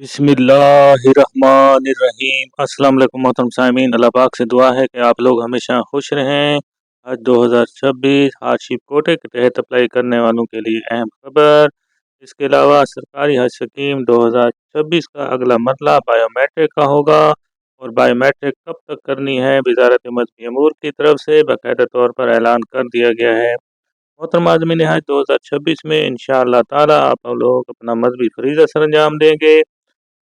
बिस्मिल्लाहिर्रहमानिर्रहीम। अस्सलाम वालेकुम मोहतरम सामीन, अल्लाह पाक से दुआ है कि आप लोग हमेशा खुश रहें। आज 2026 हार्डशिप कोटे के तहत अप्लाई करने वालों के लिए अहम खबर। इसके अलावा सरकारी हज स्कीम 2026 का अगला मरला बायोमेट्रिक का होगा और बायोमेट्रिक कब तक करनी है वजारत मजहबी अमूर की तरफ से बाकायदा तौर पर ऐलान कर दिया गया है। मोहतरम आज़मीन हज 2026 में इंशाअल्लाह ताला आप लोग अपना मजहबी फरीज़ा सर अंजाम देंगे।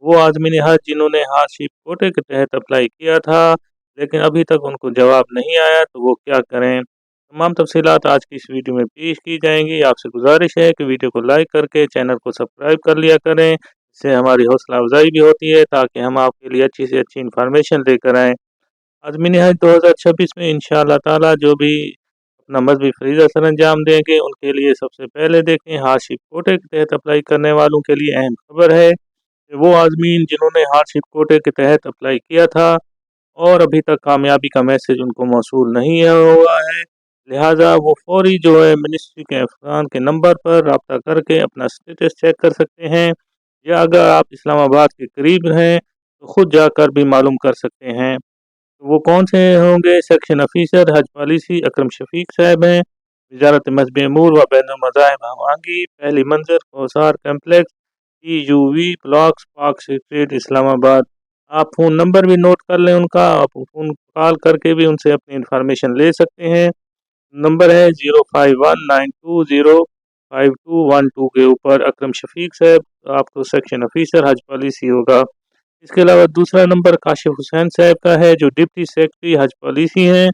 वो आज़मीन हज जिन्होंने हार्डशिप कोटे के तहत अप्लाई किया था लेकिन अभी तक उनको जवाब नहीं आया तो वो क्या करें। तमाम तफसीलात आज की इस वीडियो में पेश की जाएंगी। आपसे गुजारिश है कि वीडियो को लाइक करके चैनल को सब्सक्राइब कर लिया करें। इससे हमारी हौसला अफजाई भी होती है ताकि हम आपके लिए अच्छी से अच्छी इन्फॉर्मेशन लेकर आएँ। आज़मीन हज 2026 में इंशाअल्लाह ताला जो भी अपना मजहबी फरीज़ा सर अंजाम देंगे उनके लिए सबसे पहले देखें हार्डशिप कोटे के तहत अप्लाई करने वालों के लिए अहम खबर है कि वो आज़मीन जिन्होंने हार्डशिप कोटे के तहत अप्लाई किया था और अभी तक कामयाबी का मैसेज उनको मौसूल नहीं हुआ है, लिहाजा वो फौरी जो है मिनिस्ट्री के अफसरान के नंबर पर रब्ता करके अपना स्टेटस चेक कर सकते हैं, या अगर आप इस्लामाबाद के करीब हैं तो ख़ुद जाकर भी मालूम कर सकते हैं। तो वो कौन से होंगे? सेक्शन ऑफिसर हज पॉलिसी अकरम शफीक साहब हैं। वजारत मजहबी अमूर व बैनुल मज़ाहिब हवांगी, पहली मंजिल Kausar complex, EUV blocks, park street, Islamabad. आप फ़ोन नंबर भी नोट कर लें उनका, आप फ़ोन कॉल करके भी उनसे अपनी इन्फॉर्मेशन ले सकते हैं। नंबर है 0519205212 के ऊपर अकरम शफीक साहब आपको सेक्शन ऑफिसर हज पॉलिसी होगा। इसके अलावा दूसरा नंबर काशिफ हुसैन साहब का है जो डिप्टी सेक्रेटरी हज पॉलिसी हैं।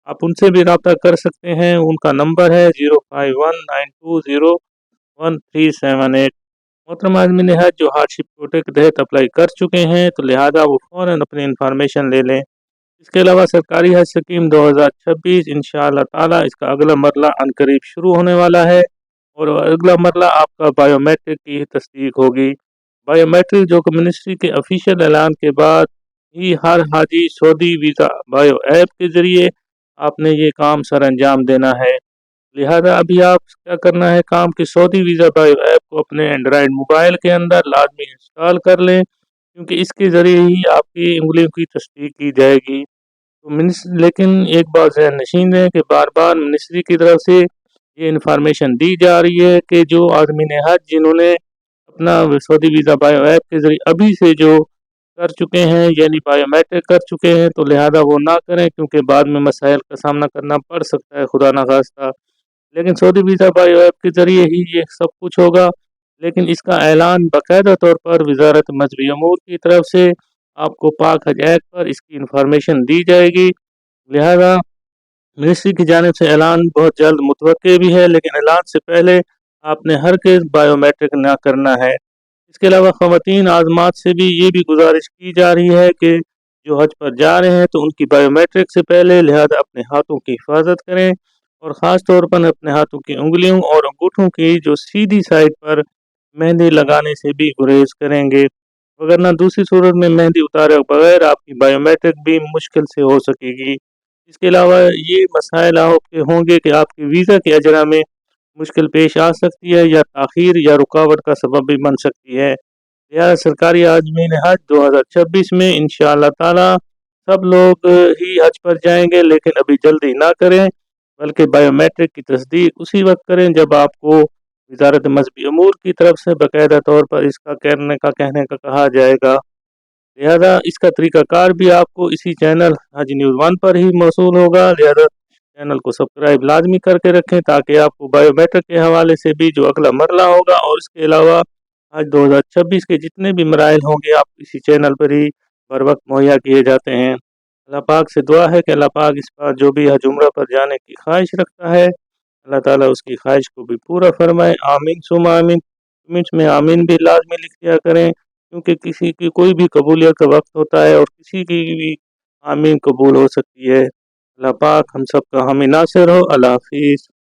आप उनसे भी रब्ता कर सकते हैं। उनका नंबर है 0519201378। मोहतरम आज़मीन हज जो हार्डशिप कोटे के तहत अप्लाई कर चुके हैं तो लिहाजा वो फ़ौरन अपनी इन्फॉर्मेशन ले लें। इसके अलावा सरकारी हज स्कीम 2026 इंशाअल्लाह ताला इसका अगला मरला अनकरीब शुरू होने वाला है और अगला मरला आपका बायोमेट्रिक की तस्दीक होगी। बायोमेट्रिक जो कि मिनिस्ट्री के ऑफिशियल ऐलान के बाद ही हर हाजी सऊदी वीज़ा बायो ऐप के ज़रिए आपने ये काम सर अंजाम देना है। लिहाजा अभी आप क्या करना है काम कि सऊदी वीज़ा बायो ऐप को अपने एंड्रॉयड मोबाइल के अंदर लाजमी इंस्टॉल कर लें, क्योंकि इसके ज़रिए ही आपकी उंगलियों की तस्दीक की जाएगी। तो लेकिन एक बात ज़हन नशीन है कि बार बार मिनिस्ट्री की तरफ से ये इन्फॉर्मेशन दी जा रही है कि जो आज़मीन हज जिन्होंने अपना सऊदी वीज़ा बायो ऐप के ज़रिए अभी से जो कर चुके हैं यानी बायोमेट्रिक कर चुके हैं तो लिहाजा वो ना करें, क्योंकि बाद में मसाइल का सामना करना पड़ सकता है खुदा ना खास्ता। लेकिन सऊदी वीज़ा बायो ऐप के ज़रिए ही ये सब कुछ होगा, लेकिन इसका ऐलान बाकायदा तौर पर वजारत मजहबी अमूर की तरफ से आपको पाक हज ऐप पर इसकी इन्फॉर्मेशन दी जाएगी। लिहाजा मिनिस्ट्री की जानिब से ऐलान बहुत जल्द मुतवक्के भी है, लेकिन ऐलान से पहले आपने हर केस बायोमेट्रिक ना करना है। इसके अलावा ख़वातीन आज़मात से भी ये भी गुजारिश की जा रही है कि जो हज पर जा रहे हैं तो उनकी बायोमेट्रिक से पहले लिहाजा अपने हाथों की हिफाजत करें और ख़ास तौर पर अपने हाथों की उंगलियों और अंगूठों की जो सीधी साइड पर मेहंदी लगाने से भी गुरेज करेंगे, वगरना दूसरी सूरत में मेहंदी उतारे बगैर आपकी बायोमेट्रिक भी मुश्किल से हो सकेगी। इसके अलावा ये मसाइल आपके होंगे कि आपके वीज़ा के अजरा में मुश्किल पेश आ सकती है या ताख़ीर या रुकावट का सबब भी बन सकती है। लिहाजा सरकारी आज़मीन हज 2026 में इंशाअल्लाह ताला सब लोग ही हज पर जाएंगे, लेकिन अभी जल्दी ना करें बल्कि बायोमेट्रिक की तस्दीक उसी वक्त करें जब आपको वजारत मजहबी अमूर की तरफ से बाकायदा तौर पर इसका कहने का कहा जाएगा। लिहाजा इसका तरीक़ाकार भी आपको इसी चैनल हज न्यूज़ 1 पर ही मौसूल होगा। लिहाजा चैनल को सब्सक्राइब लाजमी करके रखें ताकि आपको बायोमेट्रिक के हवाले से भी जो अगला मरला होगा और इसके अलावा आज 2026 के जितने भी मराइल होंगे आप इसी चैनल पर ही बर वक्त मुहैया किए जाते हैं। अल्लाह पाक से दुआ है कि अल्लाह पाक इस बार जो भी हज उम्रा पर जाने की ख्वाहिश रखता है अल्लाह ताला उसकी ख्वाहिश को भी पूरा फरमाए। आमीन सुमा आमीन। कमेंट्स में आमीन भी लाजमी लिख दिया करें, क्योंकि किसी की कोई भी कबूलियत का वक्त होता है और किसी की भी आमीन कबूल हो सकती है। अल्लाह पाक हम सब का हामी नासिर हो। अल्लाह हाफिज़।